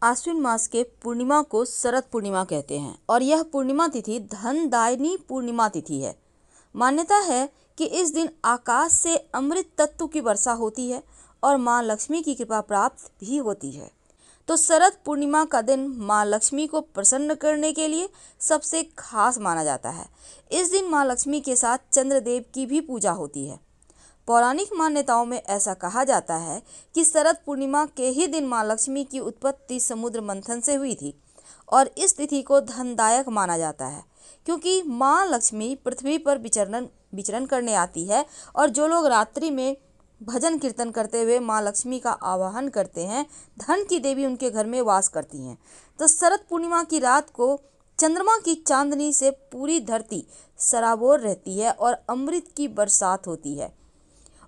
आश्विन मास के पूर्णिमा को शरद पूर्णिमा कहते हैं और यह पूर्णिमा तिथि धनदायिनी पूर्णिमा तिथि है। मान्यता है कि इस दिन आकाश से अमृत तत्व की वर्षा होती है और माँ लक्ष्मी की कृपा प्राप्त भी होती है। तो शरद पूर्णिमा का दिन माँ लक्ष्मी को प्रसन्न करने के लिए सबसे खास माना जाता है। इस दिन माँ लक्ष्मी के साथ चंद्रदेव की भी पूजा होती है। पौराणिक मान्यताओं में ऐसा कहा जाता है कि शरद पूर्णिमा के ही दिन माँ लक्ष्मी की उत्पत्ति समुद्र मंथन से हुई थी और इस तिथि को धनदायक माना जाता है क्योंकि माँ लक्ष्मी पृथ्वी पर विचरण करने आती है और जो लोग रात्रि में भजन कीर्तन करते हुए माँ लक्ष्मी का आवाहन करते हैं, धन की देवी उनके घर में वास करती हैं। तो शरद पूर्णिमा की रात को चंद्रमा की चांदनी से पूरी धरती सराबोर रहती है और अमृत की बरसात होती है।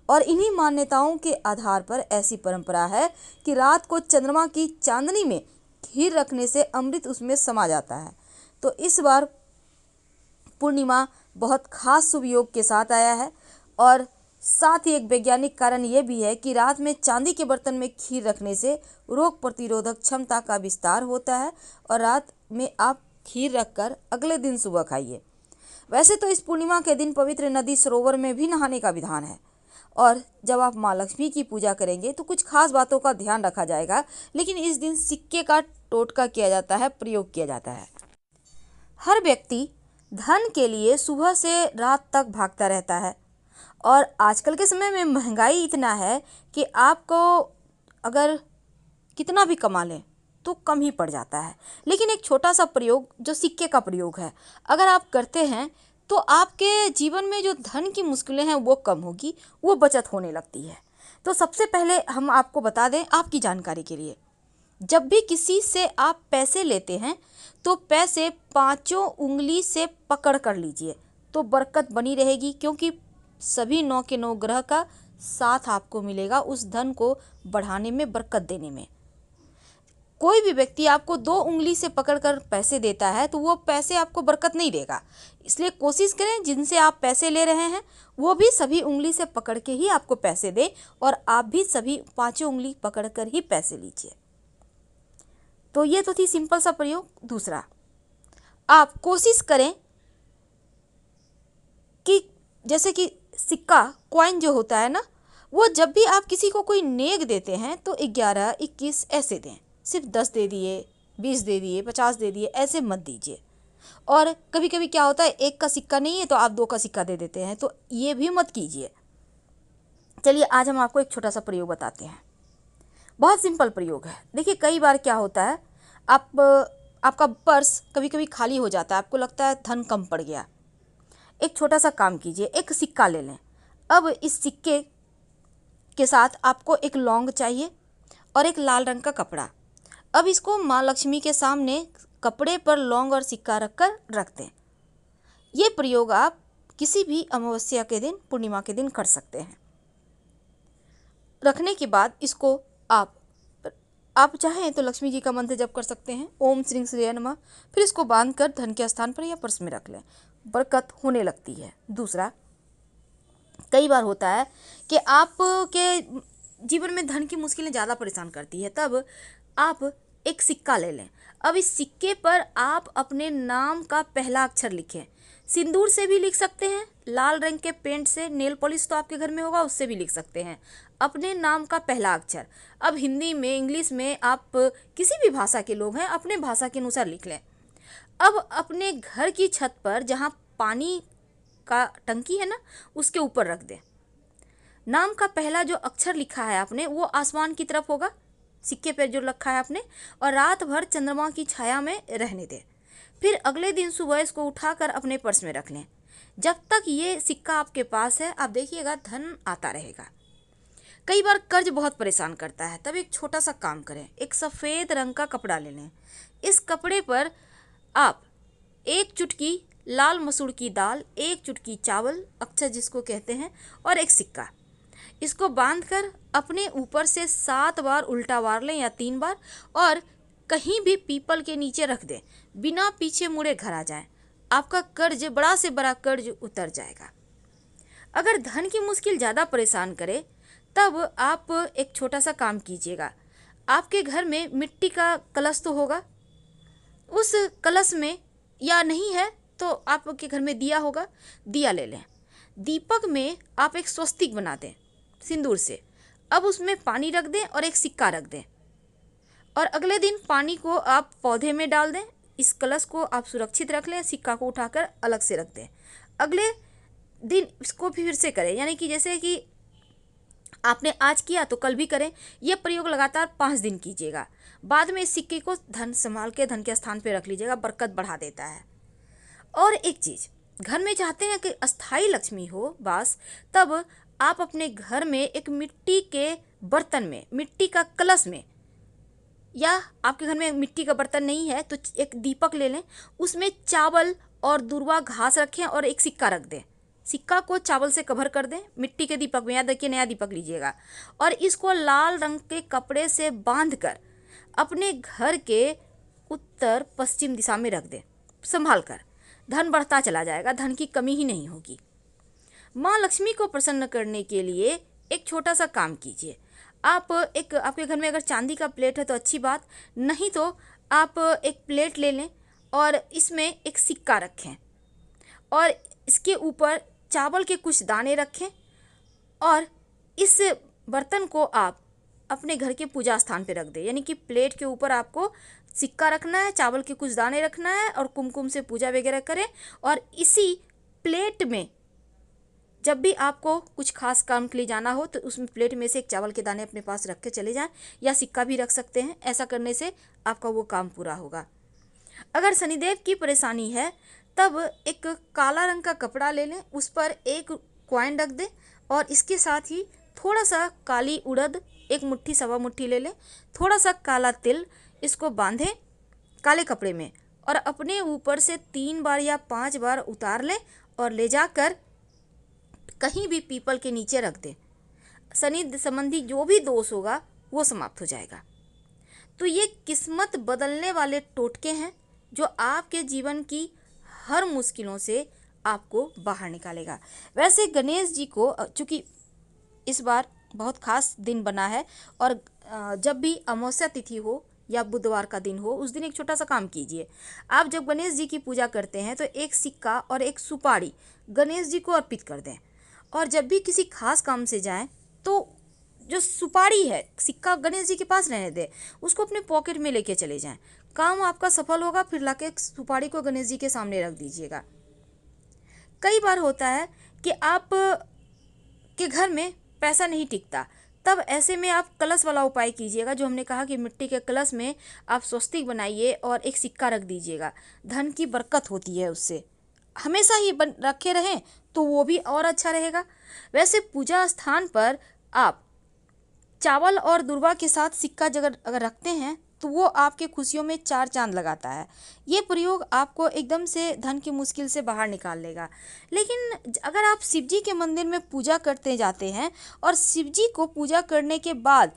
और इन्हीं मान्यताओं के आधार पर ऐसी परंपरा है कि रात को चंद्रमा की चांदनी में खीर रखने से अमृत उसमें समा जाता है। तो इस बार पूर्णिमा बहुत खास शुभ योग के साथ आया है और साथ ही एक वैज्ञानिक कारण यह भी है कि रात में चांदी के बर्तन में खीर रखने से रोग प्रतिरोधक क्षमता का विस्तार होता है और रात में आप खीर रखकर अगले दिन सुबह खाइए। वैसे तो इस पूर्णिमा के दिन पवित्र नदी सरोवर में भी नहाने का विधान है और जब आप माँ लक्ष्मी की पूजा करेंगे तो कुछ खास बातों का ध्यान रखा जाएगा, लेकिन इस दिन सिक्के का टोटका किया जाता है, प्रयोग किया जाता है। हर व्यक्ति धन के लिए सुबह से रात तक भागता रहता है और आजकल के समय में महंगाई इतना है कि आपको अगर कितना भी कमा लें तो कम ही पड़ जाता है। लेकिन एक छोटा सा प्रयोग जो सिक्के का प्रयोग है, अगर आप करते हैं तो आपके जीवन में जो धन की मुश्किलें हैं वो कम होगी, वो बचत होने लगती है। तो सबसे पहले हम आपको बता दें आपकी जानकारी के लिए, जब भी किसी से आप पैसे लेते हैं तो पैसे पांचों उंगली से पकड़ कर लीजिए तो बरकत बनी रहेगी, क्योंकि सभी 9 के 9 ग्रह का साथ आपको मिलेगा उस धन को बढ़ाने में, बरकत देने में। कोई भी व्यक्ति आपको 2 उंगली से पकड़कर पैसे देता है तो वो पैसे आपको बरकत नहीं देगा। इसलिए कोशिश करें जिनसे आप पैसे ले रहे हैं वो भी सभी उंगली से पकड़ के ही आपको पैसे दें और आप भी सभी पांचों उंगली पकड़कर ही पैसे लीजिए। तो ये तो थी सिंपल सा प्रयोग। दूसरा, आप कोशिश करें कि जैसे कि सिक्का, कॉइन जो होता है ना, वो जब भी आप किसी को कोई नेक देते हैं तो 11, 21 ऐसे दें। सिर्फ 10 दे दिए, 20 दे दिए, 50 दे दिए, ऐसे मत दीजिए। और कभी कभी क्या होता है, 1 का सिक्का नहीं है तो आप 2 का सिक्का दे देते हैं, तो ये भी मत कीजिए। चलिए आज हम आपको एक छोटा सा प्रयोग बताते हैं। बहुत सिंपल प्रयोग है। देखिए कई बार क्या होता है, आपका पर्स कभी कभी खाली हो जाता है, आपको लगता है धन कम पड़ गया। एक छोटा सा काम कीजिए, एक सिक्का ले लें। अब इस सिक्के के साथ आपको एक लौंग चाहिए और एक लाल रंग का कपड़ा। अब इसको माँ लक्ष्मी के सामने कपड़े पर लौंग और सिक्का रखकर रख दें। ये प्रयोग आप किसी भी अमावस्या के दिन, पूर्णिमा के दिन कर सकते हैं। रखने के बाद इसको आप चाहें तो लक्ष्मी जी का मंत्र जप कर सकते हैं, ओम श्री श्रेय नमः। फिर इसको बांधकर धन के स्थान पर या पर्स में रख लें, बरकत होने लगती है। दूसरा, कई बार होता है कि आपके जीवन में धन की मुश्किलें ज़्यादा परेशान करती है, तब आप एक सिक्का ले लें। अब इस सिक्के पर आप अपने नाम का पहला अक्षर लिखें। सिंदूर से भी लिख सकते हैं, लाल रंग के पेंट से, नेल पॉलिश तो आपके घर में होगा उससे भी लिख सकते हैं, अपने नाम का पहला अक्षर। अब हिंदी में, इंग्लिश में, आप किसी भी भाषा के लोग हैं अपने भाषा के अनुसार लिख लें। अब अपने घर की छत पर जहाँ पानी का टंकी है ना, उसके ऊपर रख दें। नाम का पहला जो अक्षर लिखा है आपने वो आसमान की तरफ होगा, सिक्के पर जो रखा है आपने, और रात भर चंद्रमा की छाया में रहने दें। फिर अगले दिन सुबह इसको उठाकर अपने पर्स में रख लें। जब तक ये सिक्का आपके पास है आप देखिएगा धन आता रहेगा। कई बार कर्ज बहुत परेशान करता है, तब एक छोटा सा काम करें, एक सफ़ेद रंग का कपड़ा ले लें। इस कपड़े पर आप 1 चुटकी लाल मसूर की दाल, 1 चुटकी चावल, अक्षर जिसको कहते हैं, और एक सिक्का, इसको बांधकर अपने ऊपर से 7 बार उल्टा वार लें या 3 बार, और कहीं भी पीपल के नीचे रख दें। बिना पीछे मुड़े घर आ जाएं, आपका कर्ज, बड़ा से बड़ा कर्ज उतर जाएगा। अगर धन की मुश्किल ज़्यादा परेशान करे तब आप एक छोटा सा काम कीजिएगा, आपके घर में मिट्टी का कलश तो होगा, उस कलश में, या नहीं है तो आपके घर में दिया होगा, दिया ले लें। दीपक में आप एक स्वस्तिक बना दें सिंदूर से। अब उसमें पानी रख दें और एक सिक्का रख दें, और अगले दिन पानी को आप पौधे में डाल दें। इस कलश को आप सुरक्षित रख लें, सिक्का को उठाकर अलग से रख दें। अगले दिन इसको फिर से करें, यानी कि जैसे कि आपने आज किया तो कल भी करें। यह प्रयोग लगातार 5 दिन कीजिएगा। बाद में इस सिक्के को धन संभाल के धन के स्थान पर रख लीजिएगा, बरकत बढ़ा देता है। और एक चीज़, घर में चाहते हैं कि अस्थाई लक्ष्मी हो वास, तब आप अपने घर में एक मिट्टी के बर्तन में, मिट्टी का कलश में, या आपके घर में मिट्टी का बर्तन नहीं है तो एक दीपक ले लें, उसमें चावल और दूर्वा घास रखें और एक सिक्का रख दें। सिक्का को चावल से कवर कर दें मिट्टी के दीपक में। याद रखिए, नया दीपक लीजिएगा, और इसको लाल रंग के कपड़े से बांधकर अपने घर के उत्तर पश्चिम दिशा में रख दें संभाल कर। धन बढ़ता चला जाएगा, धन की कमी ही नहीं होगी। माँ लक्ष्मी को प्रसन्न करने के लिए एक छोटा सा काम कीजिए। आप आपके घर में अगर चांदी का प्लेट है तो अच्छी बात, नहीं तो आप एक प्लेट ले लें और इसमें एक सिक्का रखें और इसके ऊपर चावल के कुछ दाने रखें, और इस बर्तन को आप अपने घर के पूजा स्थान पे रख दें। यानी कि प्लेट के ऊपर आपको सिक्का रखना है, चावल के कुछ दाने रखना है और कुमकुम से पूजा वगैरह करें। और इसी प्लेट में जब भी आपको कुछ खास काम के लिए जाना हो तो उसमें प्लेट में से एक चावल के दाने अपने पास रख के चले जाएं, या सिक्का भी रख सकते हैं। ऐसा करने से आपका वो काम पूरा होगा। अगर शनिदेव की परेशानी है तब एक काला रंग का कपड़ा ले लें, उस पर एक कॉइन रख दें और इसके साथ ही थोड़ा सा काली उड़द, एक मुट्ठी सवा मुट्ठी ले लें, थोड़ा सा काला तिल, इसको बांधें काले कपड़े में और अपने ऊपर से 3 बार या 5 बार उतार लें और ले जाकर कहीं भी पीपल के नीचे रख दें। शनि संबंधी जो भी दोष होगा वो समाप्त हो जाएगा। तो ये किस्मत बदलने वाले टोटके हैं जो आपके जीवन की हर मुश्किलों से आपको बाहर निकालेगा। वैसे गणेश जी को चूँकि इस बार बहुत खास दिन बना है, और जब भी अमावस्या तिथि हो या बुधवार का दिन हो, उस दिन एक छोटा सा काम कीजिए। आप जब गणेश जी की पूजा करते हैं तो एक सिक्का और एक सुपारी गणेश जी को अर्पित कर दें, और जब भी किसी खास काम से जाएं तो जो सुपारी है, सिक्का गणेश जी के पास रहने दें, उसको अपने पॉकेट में लेके चले जाएं। काम आपका सफल होगा। फिर लाके सुपारी को गणेश जी के सामने रख दीजिएगा। कई बार होता है कि आप के घर में पैसा नहीं टिकता, तब ऐसे में आप कलश वाला उपाय कीजिएगा जो हमने कहा कि मिट्टी के कलश में आप स्वस्तिक बनाइए और एक सिक्का रख दीजिएगा। धन की बरकत होती है उससे, हमेशा ही रखे रहें तो वो भी और अच्छा रहेगा। वैसे पूजा स्थान पर आप चावल और दूर्वा के साथ सिक्का अगर रखते हैं तो वो आपके खुशियों में 4 चांद लगाता है। ये प्रयोग आपको एकदम से धन की मुश्किल से बाहर निकाल लेगा। लेकिन अगर आप शिव जी के मंदिर में पूजा करते जाते हैं और शिव जी को पूजा करने के बाद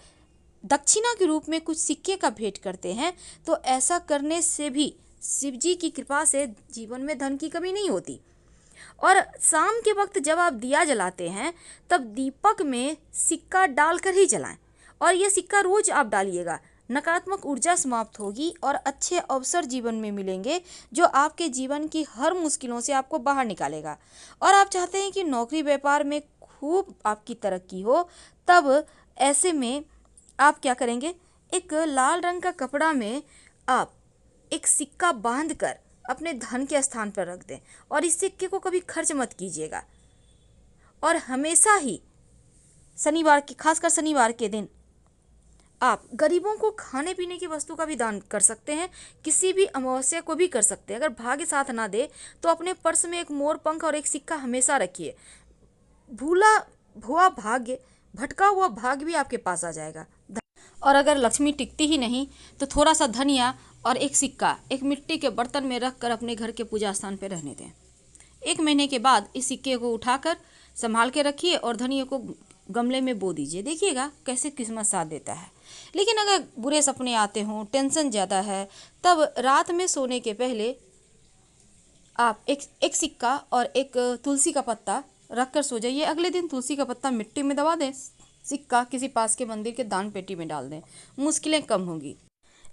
दक्षिणा के रूप में कुछ सिक्के का भेंट करते हैं, तो ऐसा करने से भी शिव जी की कृपा से जीवन में धन की कमी नहीं होती। और शाम के वक्त जब आप दिया जलाते हैं तब दीपक में सिक्का डालकर ही जलाएं, और ये सिक्का रोज आप डालिएगा। नकारात्मक ऊर्जा समाप्त होगी और अच्छे अवसर जीवन में मिलेंगे जो आपके जीवन की हर मुश्किलों से आपको बाहर निकालेगा। और आप चाहते हैं कि नौकरी व्यापार में खूब आपकी तरक्की हो, तब ऐसे में आप क्या करेंगे, एक लाल रंग का कपड़ा में आप एक सिक्का बांधकर अपने धन के स्थान पर रख दें, और इस सिक्के को कभी खर्च मत कीजिएगा। और हमेशा ही शनिवार की, खासकर शनिवार के दिन आप गरीबों को खाने पीने की वस्तु का भी दान कर सकते हैं। किसी भी अमावस्या को भी कर सकते हैं। अगर भाग्य साथ ना दे तो अपने पर्स में एक मोर पंख और एक सिक्का हमेशा रखिए। भूला हुआ भाग्य, भटका हुआ भाग्य भी आपके पास आ जाएगा। और अगर लक्ष्मी टिकती ही नहीं तो थोड़ा सा धनिया और एक सिक्का एक मिट्टी के बर्तन में रख कर अपने घर के पूजा स्थान पर रहने दें। 1 महीने के बाद इस सिक्के को उठाकर संभाल के रखिए और धनिया को गमले में बो दीजिए। देखिएगा कैसे किस्मत साथ देता है। लेकिन अगर बुरे सपने आते हों, टेंशन ज़्यादा है, तब रात में सोने के पहले आप एक सिक्का और एक तुलसी का पत्ता रख कर सो जाइए। अगले दिन तुलसी का पत्ता मिट्टी में दबा दें, सिक्का किसी पास के मंदिर के दान पेटी में डाल दें, मुश्किलें कम होंगी।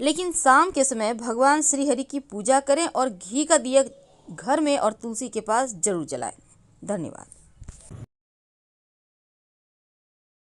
लेकिन शाम के समय भगवान श्री हरि की पूजा करें और घी का दिया घर में और तुलसी के पास जरूर जलाएं। धन्यवाद।